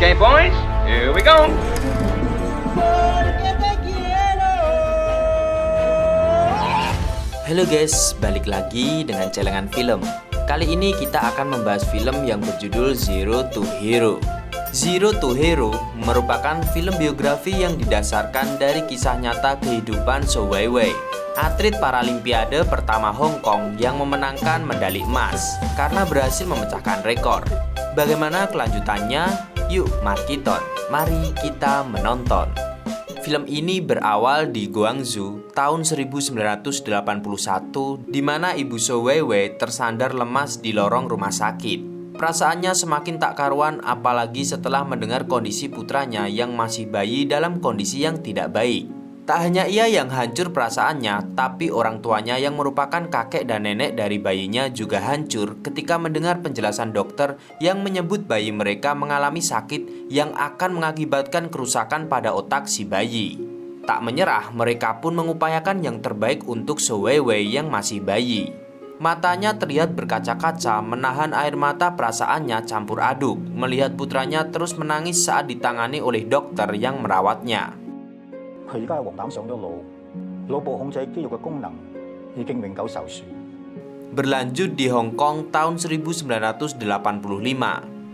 Okay, boys, here we go. Halo guys, balik lagi dengan celengan film. Kali ini kita akan membahas film yang berjudul Zero to Hero. Zero to Hero merupakan film biografi yang didasarkan dari kisah nyata kehidupan Zhou Weiwei, atlet Paralimpiade pertama Hong Kong yang memenangkan medali emas karena berhasil memecahkan rekor. Bagaimana kelanjutannya? Yuk, mari kita menonton. Film ini berawal di Guangzhou tahun 1981 di mana ibu Zhou Weiwei tersandar lemas di lorong rumah sakit. Perasaannya semakin tak karuan apalagi setelah mendengar kondisi putranya yang masih bayi dalam kondisi yang tidak baik. Tak hanya ia yang hancur perasaannya, tapi orang tuanya yang merupakan kakek dan nenek dari bayinya juga hancur ketika mendengar penjelasan dokter yang menyebut bayi mereka mengalami sakit yang akan mengakibatkan kerusakan pada otak si bayi. Tak menyerah, mereka pun mengupayakan yang terbaik untuk Zhou Weiwei yang masih bayi. Matanya terlihat berkaca-kaca, menahan air mata perasaannya campur aduk melihat putranya terus menangis saat ditangani oleh dokter yang merawatnya. Berlanjut di Hong Kong tahun 1985.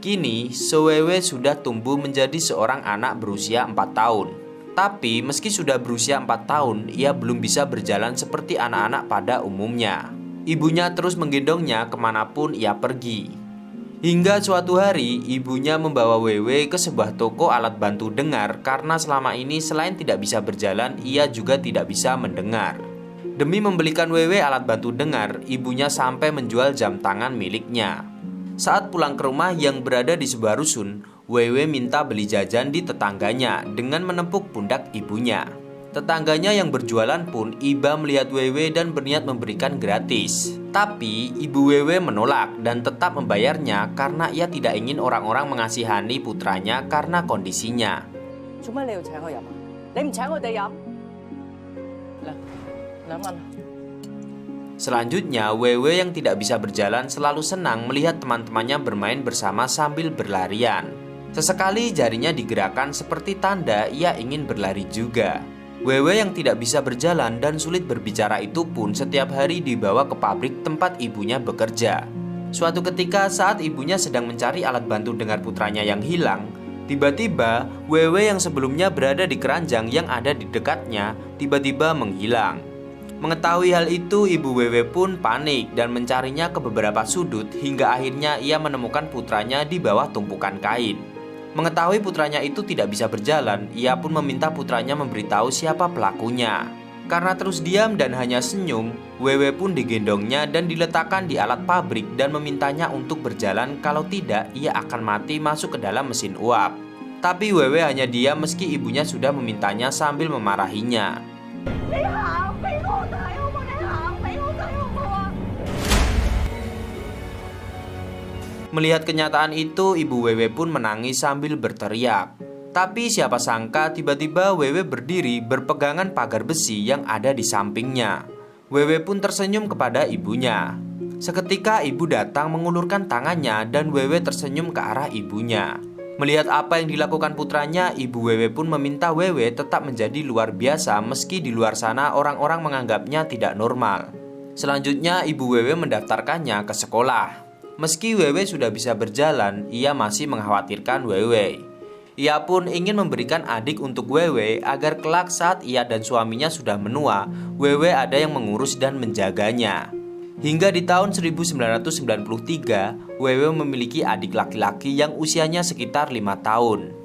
Kini, Zhou Weiwei sudah tumbuh menjadi seorang anak berusia 4 tahun. Tapi meski sudah berusia 4 tahun, ia belum bisa berjalan seperti anak-anak pada umumnya. Ibunya terus menggendongnya kemanapun ia pergi. Hingga suatu hari, ibunya membawa Weiwei ke sebuah toko alat bantu dengar karena selama ini selain tidak bisa berjalan, ia juga tidak bisa mendengar. Demi membelikan Weiwei alat bantu dengar, ibunya sampai menjual jam tangan miliknya. Saat pulang ke rumah yang berada di sebuah rusun, Weiwei minta beli jajan di tetangganya dengan menepuk pundak ibunya. Tetangganya yang berjualan pun iba melihat Weiwei dan berniat memberikan gratis. Tapi ibu Weiwei menolak dan tetap membayarnya karena ia tidak ingin orang-orang mengasihani putranya karena kondisinya. Selanjutnya, Weiwei yang tidak bisa berjalan selalu senang melihat teman-temannya bermain bersama sambil berlarian. Sesekali jarinya digerakkan seperti tanda ia ingin berlari juga. Weiwei yang tidak bisa berjalan dan sulit berbicara itu pun setiap hari dibawa ke pabrik tempat ibunya bekerja. Suatu ketika saat ibunya sedang mencari alat bantu dengar putranya yang hilang, tiba-tiba Weiwei yang sebelumnya berada di keranjang yang ada di dekatnya tiba-tiba menghilang. Mengetahui hal itu, ibu Weiwei pun panik dan mencarinya ke beberapa sudut hingga akhirnya ia menemukan putranya di bawah tumpukan kain. Mengetahui putranya itu tidak bisa berjalan, ia pun meminta putranya memberitahu siapa pelakunya. Karena terus diam dan hanya senyum, Weiwei pun digendongnya dan diletakkan di alat pabrik dan memintanya untuk berjalan, kalau tidak ia akan mati masuk ke dalam mesin uap. Tapi Weiwei hanya diam meski ibunya sudah memintanya sambil memarahinya. Melihat kenyataan itu, ibu Weiwei pun menangis sambil berteriak. Tapi siapa sangka tiba-tiba Weiwei berdiri berpegangan pagar besi yang ada di sampingnya. Weiwei pun tersenyum kepada ibunya. Seketika ibu datang mengulurkan tangannya dan Weiwei tersenyum ke arah ibunya. Melihat apa yang dilakukan putranya, ibu Weiwei pun meminta Weiwei tetap menjadi luar biasa meski di luar sana orang-orang menganggapnya tidak normal. Selanjutnya ibu Weiwei mendaftarkannya ke sekolah. Meski Weiwei sudah bisa berjalan, ia masih mengkhawatirkan Weiwei. Ia pun ingin memberikan adik untuk Weiwei agar kelak saat ia dan suaminya sudah menua, Weiwei ada yang mengurus dan menjaganya. Hingga di tahun 1993, Weiwei memiliki adik laki-laki yang usianya sekitar 5 tahun.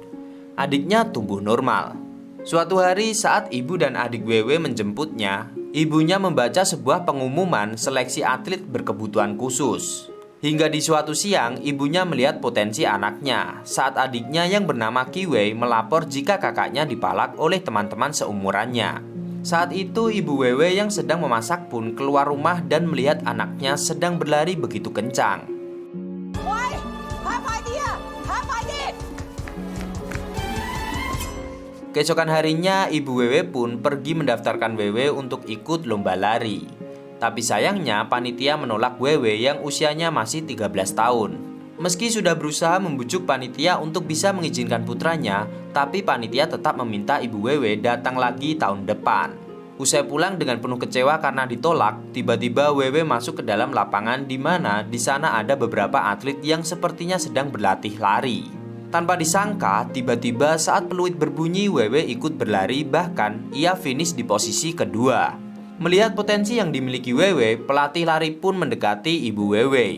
Adiknya tumbuh normal. Suatu hari saat ibu dan adik Weiwei menjemputnya, ibunya membaca sebuah pengumuman seleksi atlet berkebutuhan khusus. Hingga di suatu siang, ibunya melihat potensi anaknya saat adiknya yang bernama Kiwei melapor jika kakaknya dipalak oleh teman-teman seumurannya. Saat itu, ibu Weiwei yang sedang memasak pun keluar rumah dan melihat anaknya sedang berlari begitu kencang. Keesokan harinya, ibu Weiwei pun pergi mendaftarkan Weiwei untuk ikut lomba lari. Tapi sayangnya panitia menolak Weiwei yang usianya masih 13 tahun. Meski sudah berusaha membujuk panitia untuk bisa mengizinkan putranya, tapi panitia tetap meminta Ibu Wewe datang lagi tahun depan. Usai pulang dengan penuh kecewa karena ditolak, tiba-tiba Wewe masuk ke dalam lapangan di mana di sana ada beberapa atlet yang sepertinya sedang berlatih lari. Tanpa disangka, tiba-tiba saat peluit berbunyi, Wewe ikut berlari, bahkan ia finish di posisi kedua. Melihat potensi yang dimiliki Wewe, pelatih lari pun mendekati Ibu Wewe.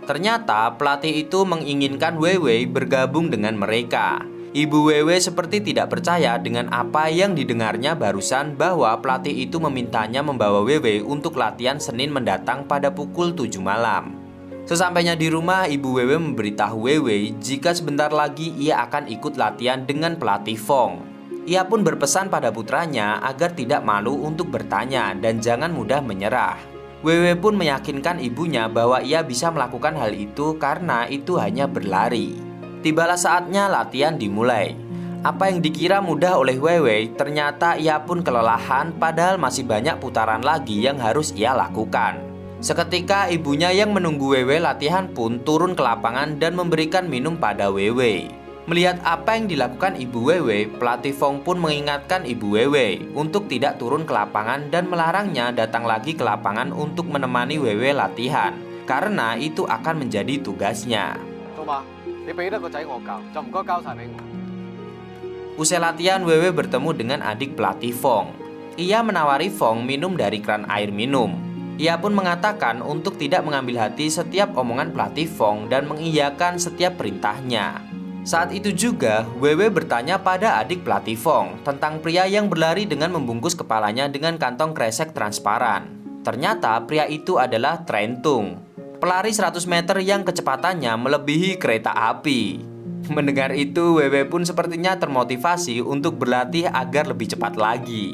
Ternyata pelatih itu menginginkan Wewe bergabung dengan mereka. Ibu Wewe seperti tidak percaya dengan apa yang didengarnya barusan bahwa pelatih itu memintanya membawa Wewe untuk latihan Senin mendatang pada pukul 7 malam. Sesampainya di rumah, Ibu Wewe memberitahu Wewe jika sebentar lagi ia akan ikut latihan dengan pelatih Fong. Ia pun berpesan pada putranya agar tidak malu untuk bertanya dan jangan mudah menyerah. Wewe pun meyakinkan ibunya bahwa ia bisa melakukan hal itu karena itu hanya berlari. Tibalah saatnya latihan dimulai. Apa yang dikira mudah oleh Wewe, ternyata ia pun kelelahan padahal masih banyak putaran lagi yang harus ia lakukan. Seketika ibunya yang menunggu Wewe latihan pun turun ke lapangan dan memberikan minum pada Wewe. Melihat apa yang dilakukan Ibu Wewe, pelatih Fong pun mengingatkan Ibu Wewe untuk tidak turun ke lapangan dan melarangnya datang lagi ke lapangan untuk menemani Wewe latihan, karena itu akan menjadi tugasnya. Usai latihan, Wewe bertemu dengan adik pelatih Fong. Ia menawari Fong minum dari keran air minum. Ia pun mengatakan untuk tidak mengambil hati setiap omongan pelatih Fong dan mengiyakan setiap perintahnya. Saat itu juga, Wewe bertanya pada adik pelatih Fong tentang pria yang berlari dengan membungkus kepalanya dengan kantong kresek transparan. Ternyata pria itu adalah Trentung, pelari 100 meter yang kecepatannya melebihi kereta api. Mendengar itu, Wewe pun sepertinya termotivasi untuk berlatih agar lebih cepat lagi.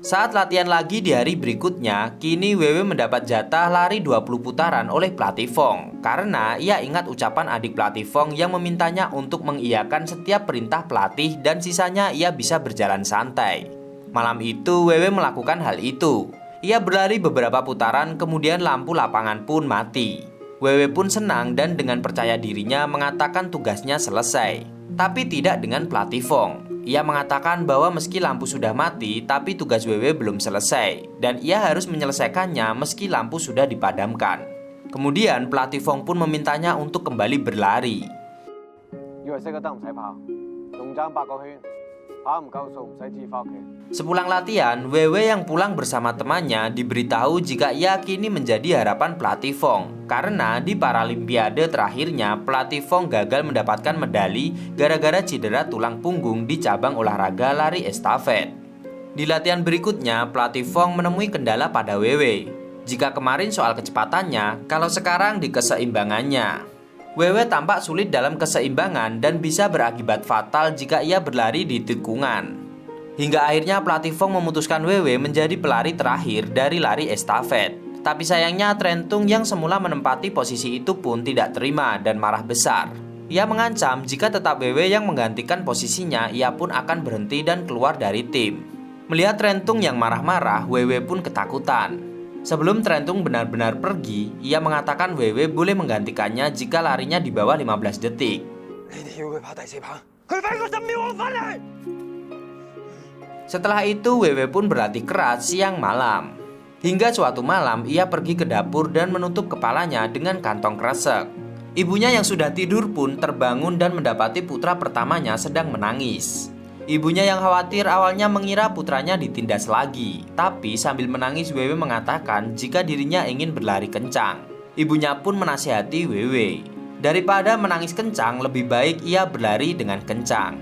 Saat latihan lagi di hari berikutnya, kini Wewe mendapat jatah lari 20 putaran oleh pelatih Fong karena ia ingat ucapan adik pelatih Fong yang memintanya untuk mengiyakan setiap perintah pelatih dan sisanya ia bisa berjalan santai. Malam itu Wewe melakukan hal itu. Ia berlari beberapa putaran, kemudian lampu lapangan pun mati. Wewe pun senang dan dengan percaya dirinya mengatakan tugasnya selesai, tapi tidak dengan pelatih Fong. Ia mengatakan bahwa meski lampu sudah mati, tapi tugas Wewe belum selesai dan ia harus menyelesaikannya meski lampu sudah dipadamkan. Kemudian pelatih Fong pun memintanya untuk kembali berlari. Sepulang latihan, Wewe yang pulang bersama temannya diberitahu jika ia kini menjadi harapan pelatih Fong karena di Paralimpiade terakhirnya pelatih Fong gagal mendapatkan medali gara-gara cedera tulang punggung di cabang olahraga lari estafet. Di latihan berikutnya, pelatih Fong menemui kendala pada Wewe. Jika kemarin soal kecepatannya, kalau sekarang di keseimbangannya. Wewe tampak sulit dalam keseimbangan dan bisa berakibat fatal jika ia berlari di tikungan. Hingga akhirnya pelatih Fong memutuskan Wewe menjadi pelari terakhir dari lari estafet. Tapi sayangnya Trentung yang semula menempati posisi itu pun tidak terima dan marah besar. Ia mengancam jika tetap Wewe yang menggantikan posisinya, ia pun akan berhenti dan keluar dari tim. Melihat Trentung yang marah-marah, Wewe pun ketakutan. Sebelum Trentung benar-benar pergi, ia mengatakan Wewe boleh menggantikannya jika larinya di bawah 15 detik. Setelah itu, Wewe pun berlatih keras siang malam. Hingga suatu malam, ia pergi ke dapur dan menutup kepalanya dengan kantong kresek. Ibunya yang sudah tidur pun terbangun dan mendapati putra pertamanya sedang menangis. Ibunya yang khawatir awalnya mengira putranya ditindas lagi, tapi sambil menangis Wewe mengatakan jika dirinya ingin berlari kencang. Ibunya pun menasihati Wewe, daripada menangis kencang lebih baik ia berlari dengan kencang.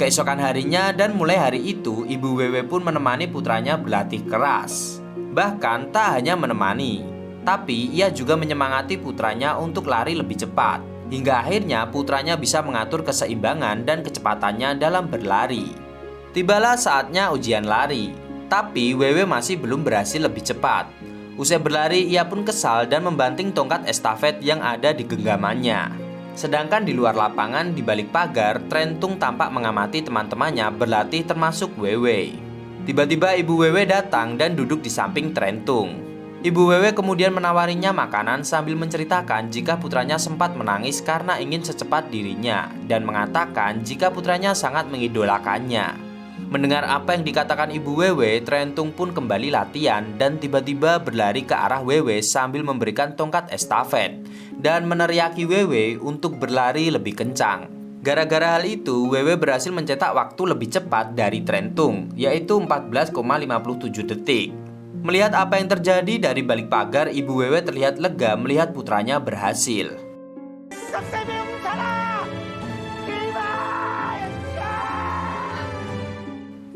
Keesokan harinya dan mulai hari itu, Ibu Wewe pun menemani putranya berlatih keras. Bahkan tak hanya menemani, tapi ia juga menyemangati putranya untuk lari lebih cepat. Hingga akhirnya putranya bisa mengatur keseimbangan dan kecepatannya dalam berlari. Tibalah saatnya ujian lari, tapi Wewe masih belum berhasil lebih cepat. Usai berlari, ia pun kesal dan membanting tongkat estafet yang ada di genggamannya. Sedangkan di luar lapangan di balik pagar, Trentung tampak mengamati teman-temannya berlatih termasuk Wewe. Tiba-tiba Ibu Wewe datang dan duduk di samping Trentung. Ibu Wewe kemudian menawarinya makanan sambil menceritakan jika putranya sempat menangis karena ingin secepat dirinya dan mengatakan jika putranya sangat mengidolakannya. Mendengar apa yang dikatakan Ibu Wewe, Trentung pun kembali latihan dan tiba-tiba berlari ke arah Wewe sambil memberikan tongkat estafet dan meneriaki Wewe untuk berlari lebih kencang. Gara-gara hal itu, Wewe berhasil mencetak waktu lebih cepat dari Trentung, yaitu 14,57 detik. Melihat apa yang terjadi dari balik pagar, Ibu Wewe terlihat lega melihat putranya berhasil.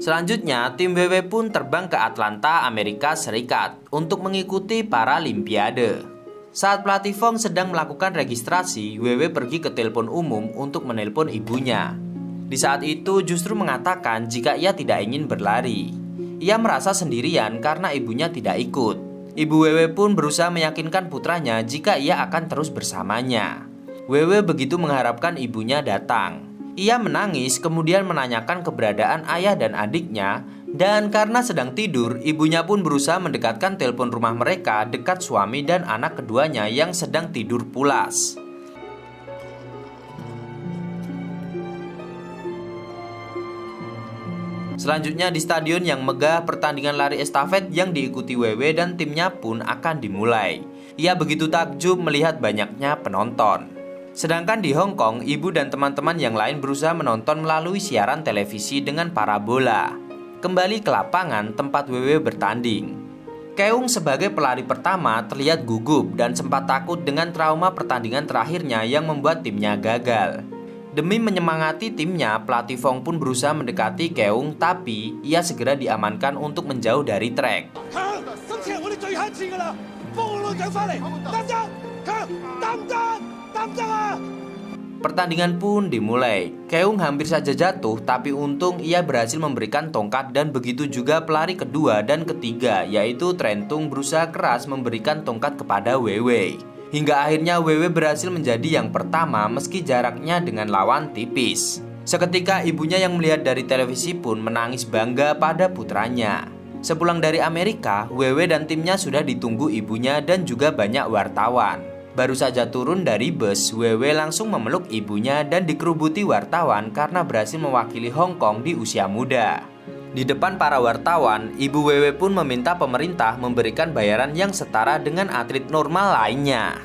Selanjutnya, tim Wewe pun terbang ke Atlanta, Amerika Serikat untuk mengikuti Paralimpiade. Saat pelatih Fong sedang melakukan registrasi, Wewe pergi ke telepon umum untuk menelpon ibunya. Di saat itu justru mengatakan jika ia tidak ingin berlari. Ia merasa sendirian karena ibunya tidak ikut. Ibu Wewe pun berusaha meyakinkan putranya jika ia akan terus bersamanya. Wewe begitu mengharapkan ibunya datang. Ia menangis kemudian menanyakan keberadaan ayah dan adiknya, dan karena sedang tidur, ibunya pun berusaha mendekatkan telepon rumah mereka dekat suami dan anak keduanya yang sedang tidur pulas. Selanjutnya di stadion yang megah, pertandingan lari estafet yang diikuti Wewe dan timnya pun akan dimulai. Ia begitu takjub melihat banyaknya penonton. Sedangkan di Hong Kong, ibu dan teman-teman yang lain berusaha menonton melalui siaran televisi dengan parabola. Kembali ke lapangan tempat Wewe bertanding. Keung sebagai pelari pertama terlihat gugup dan sempat takut dengan trauma pertandingan terakhirnya yang membuat timnya gagal. Demi menyemangati timnya, pelatih Fong pun berusaha mendekati Keung, tapi ia segera diamankan untuk menjauh dari trek. Pertandingan pun dimulai. Keung hampir saja jatuh, tapi untung ia berhasil memberikan tongkat dan begitu juga pelari kedua dan ketiga, yaitu Trentung berusaha keras memberikan tongkat kepada Wewe. Hingga akhirnya Wewe berhasil menjadi yang pertama meski jaraknya dengan lawan tipis. Seketika ibunya yang melihat dari televisi pun menangis bangga pada putranya. Sepulang dari Amerika, Wewe dan timnya sudah ditunggu ibunya dan juga banyak wartawan. Baru saja turun dari bus, Wewe langsung memeluk ibunya dan dikerubuti wartawan karena berhasil mewakili Hong Kong di usia muda. Di depan para wartawan, Ibu Wewe pun meminta pemerintah memberikan bayaran yang setara dengan atlet normal lainnya.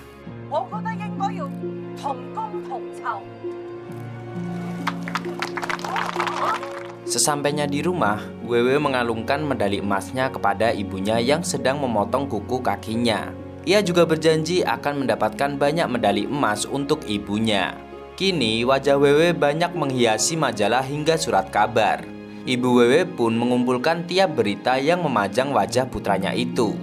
Sesampainya di rumah, Wewe mengalungkan medali emasnya kepada ibunya yang sedang memotong kuku kakinya. Ia juga berjanji akan mendapatkan banyak medali emas untuk ibunya. Kini, wajah Wewe banyak menghiasi majalah hingga surat kabar. Ibu Wewe pun mengumpulkan tiap berita yang memajang wajah putranya itu.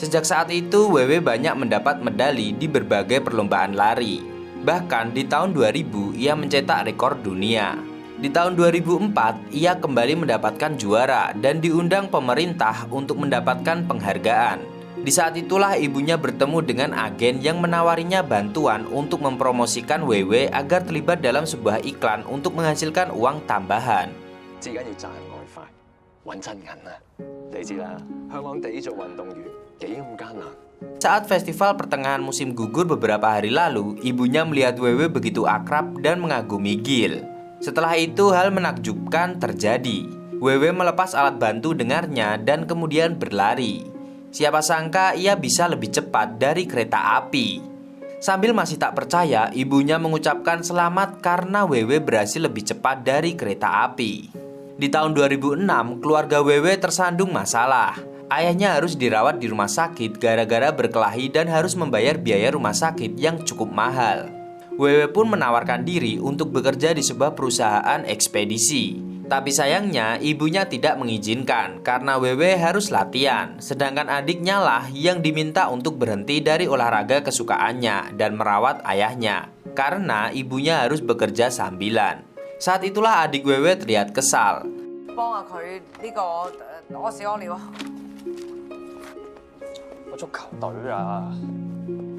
Sejak saat itu, Wewe banyak mendapat medali di berbagai perlombaan lari. Bahkan di tahun 2000, ia mencetak rekor dunia. Di tahun 2004, ia kembali mendapatkan juara dan diundang pemerintah untuk mendapatkan penghargaan. Di saat itulah ibunya bertemu dengan agen yang menawarinya bantuan untuk mempromosikan Wewe agar terlibat dalam sebuah iklan untuk menghasilkan uang tambahan. Saat festival pertengahan musim gugur beberapa hari lalu, ibunya melihat Wewe begitu akrab dan mengagumi Gil. Setelah itu hal menakjubkan terjadi. Wewe melepas alat bantu dengarnya dan kemudian berlari. Siapa sangka ia bisa lebih cepat dari kereta api. Sambil masih tak percaya, ibunya mengucapkan selamat karena Wewe berhasil lebih cepat dari kereta api. Di tahun 2006, keluarga Wewe tersandung masalah. Ayahnya harus dirawat di rumah sakit gara-gara berkelahi dan harus membayar biaya rumah sakit yang cukup mahal. Wewe pun menawarkan diri untuk bekerja di sebuah perusahaan ekspedisi. Tapi sayangnya ibunya tidak mengizinkan karena Wewe harus latihan. Sedangkan adiknya lah yang diminta untuk berhenti dari olahraga kesukaannya dan merawat ayahnya karena ibunya harus bekerja sambilan. Saat itulah adik Wewe terlihat kesal.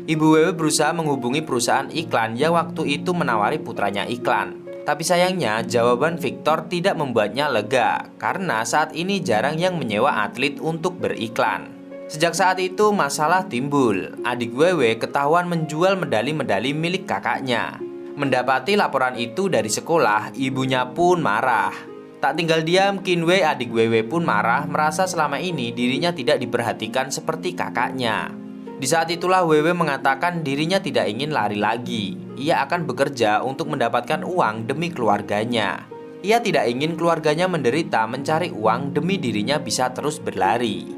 Ibu Wewe berusaha menghubungi perusahaan iklan yang waktu itu menawari putranya iklan. Tapi sayangnya jawaban Victor tidak membuatnya lega karena saat ini jarang yang menyewa atlet untuk beriklan. Sejak saat itu masalah timbul. Adik Wewe ketahuan menjual medali-medali milik kakaknya. Mendapati laporan itu dari sekolah, ibunya pun marah. Tak tinggal diam, Kinwei adik Wewe pun marah merasa selama ini dirinya tidak diperhatikan seperti kakaknya. Di saat itulah Wewe mengatakan dirinya tidak ingin lari lagi. Ia akan bekerja untuk mendapatkan uang demi keluarganya. Ia tidak ingin keluarganya menderita mencari uang demi dirinya bisa terus berlari.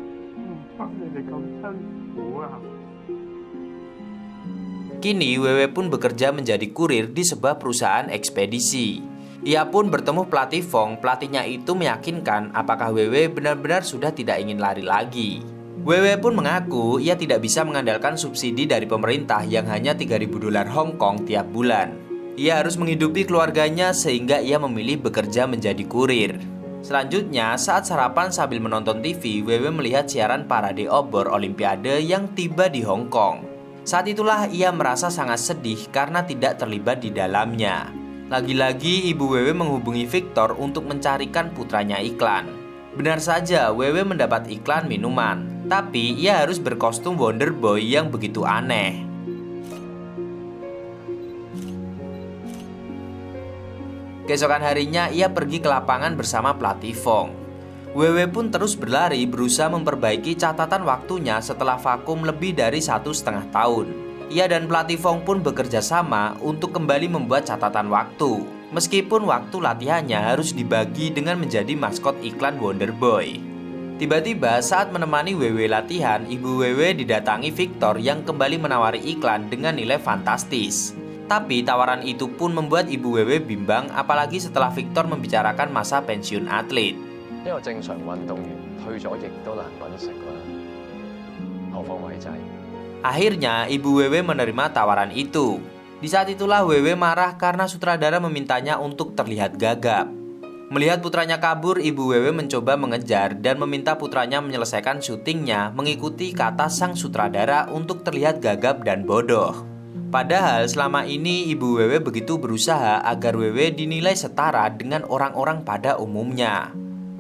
Kini Wewe pun bekerja menjadi kurir di sebuah perusahaan ekspedisi. Ia pun bertemu pelatih Fong. Pelatihnya itu meyakinkan apakah Wewe benar-benar sudah tidak ingin lari lagi. Wewe pun mengaku ia tidak bisa mengandalkan subsidi dari pemerintah yang hanya 3.000 dolar Hong Kong tiap bulan. Ia harus menghidupi keluarganya sehingga ia memilih bekerja menjadi kurir. Selanjutnya, saat sarapan sambil menonton TV, Wewe melihat siaran parade obor Olimpiade yang tiba di Hong Kong. Saat itulah ia merasa sangat sedih karena tidak terlibat di dalamnya. Lagi-lagi ibu Wewe menghubungi Victor untuk mencarikan putranya iklan. Benar saja, Wewe mendapat iklan minuman, tapi ia harus berkostum Wonder Boy yang begitu aneh. Keesokan harinya, ia pergi ke lapangan bersama pelatih Fong. Wewe pun terus berlari berusaha memperbaiki catatan waktunya setelah vakum lebih dari 1,5 tahun. Ia dan pelatih Fong pun bekerja sama untuk kembali membuat catatan waktu. Meskipun waktu latihannya harus dibagi dengan menjadi maskot iklan Wonder Boy. Tiba-tiba saat menemani Wewe latihan, ibu Wewe didatangi Victor yang kembali menawari iklan dengan nilai fantastis. Tapi tawaran itu pun membuat ibu Wewe bimbang, apalagi setelah Victor membicarakan masa pensiun atlet. Akhirnya ibu Wewe menerima tawaran itu. Di saat itulah Wewe marah karena sutradara memintanya untuk terlihat gagap. Melihat putranya kabur, ibu Wewe mencoba mengejar dan meminta putranya menyelesaikan syutingnya mengikuti kata sang sutradara untuk terlihat gagap dan bodoh. Padahal selama ini ibu Wewe begitu berusaha agar Wewe dinilai setara dengan orang-orang pada umumnya.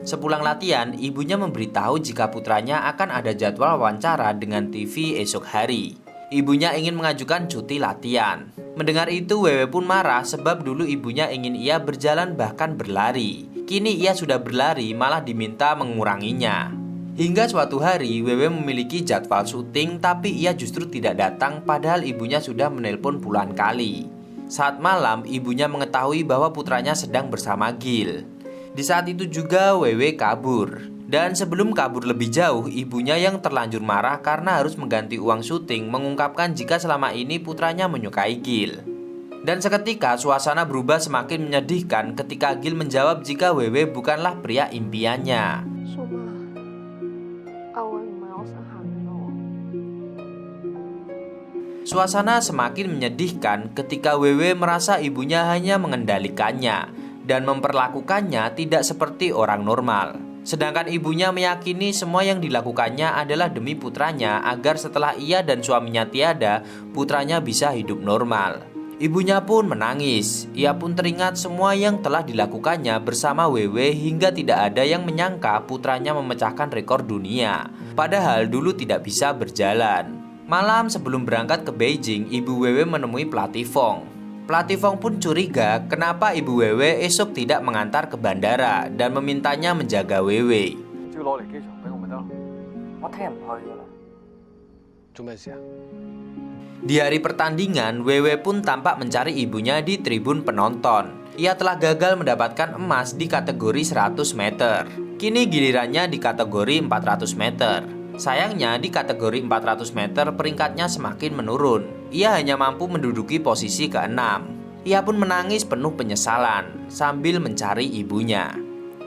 Sepulang latihan, ibunya memberitahu jika putranya akan ada jadwal wawancara dengan TV esok hari. Ibunya ingin mengajukan cuti latihan. Mendengar itu, Wewe pun marah sebab dulu ibunya ingin ia berjalan bahkan berlari. Kini ia sudah berlari malah diminta menguranginya. Hingga suatu hari, Wewe memiliki jadwal syuting tapi ia justru tidak datang padahal ibunya sudah menelpon puluhan kali. Saat malam, ibunya mengetahui bahwa putranya sedang bersama Gil. Di saat itu juga Wewe kabur. Dan sebelum kabur lebih jauh, ibunya yang terlanjur marah karena harus mengganti uang syuting mengungkapkan jika selama ini putranya menyukai Gil. Dan seketika suasana berubah semakin menyedihkan ketika Gil menjawab jika Wewe bukanlah pria impiannya. Suasana semakin menyedihkan ketika Wewe merasa ibunya hanya mengendalikannya dan memperlakukannya tidak seperti orang normal. Sedangkan ibunya meyakini semua yang dilakukannya adalah demi putranya agar setelah ia dan suaminya tiada, putranya bisa hidup normal. Ibunya pun menangis. Ia pun teringat semua yang telah dilakukannya bersama Wewe hingga tidak ada yang menyangka putranya memecahkan rekor dunia. Padahal dulu tidak bisa berjalan. Malam sebelum berangkat ke Beijing, ibu Wewe menemui pelatih Fong. Pelatih Fong pun curiga kenapa ibu Wewe esok tidak mengantar ke bandara dan memintanya menjaga Wewe. Di hari pertandingan, Wewe pun tampak mencari ibunya di tribun penonton. Ia telah gagal mendapatkan emas di kategori 100 meter. Kini gilirannya di kategori 400 meter. Sayangnya di kategori 400 meter peringkatnya semakin menurun. Ia hanya mampu menduduki posisi ke-6. Ia pun menangis penuh penyesalan sambil mencari ibunya.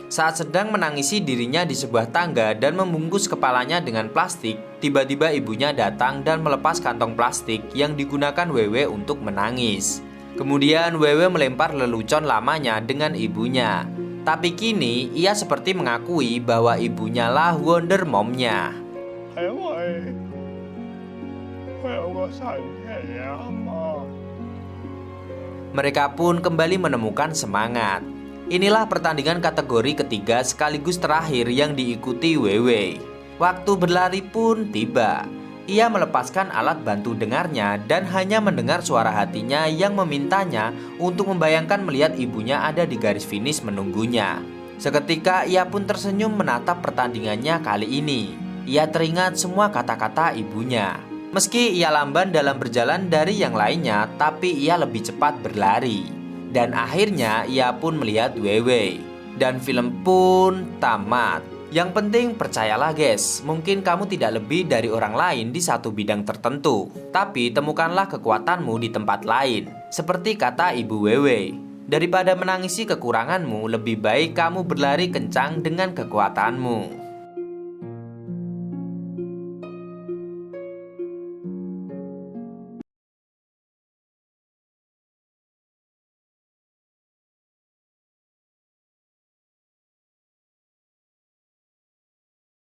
Saat sedang menangisi dirinya di sebuah tangga dan membungkus kepalanya dengan plastik, tiba-tiba ibunya datang dan melepas kantong plastik yang digunakan Wewe untuk menangis. Kemudian Wewe melempar lelucon lamanya dengan ibunya. Tapi kini ia seperti mengakui bahwa ibunya lah Wonder Mom-nya. Mereka pun kembali menemukan semangat. Inilah pertandingan kategori ketiga sekaligus terakhir yang diikuti Weiwei. Waktu berlari pun tiba. Ia melepaskan alat bantu dengarnya dan hanya mendengar suara hatinya yang memintanya untuk membayangkan melihat ibunya ada di garis finish menunggunya. Seketika ia pun tersenyum menatap pertandingannya kali ini. Ia teringat semua kata-kata ibunya. Meski ia lamban dalam berjalan dari yang lainnya, tapi ia lebih cepat berlari. Dan akhirnya ia pun melihat Weiwei. Dan film pun tamat. Yang penting percayalah guys, mungkin kamu tidak lebih dari orang lain di satu bidang tertentu. Tapi temukanlah kekuatanmu di tempat lain. Seperti kata Ibu Weiwei, daripada menangisi kekuranganmu, lebih baik kamu berlari kencang dengan kekuatanmu.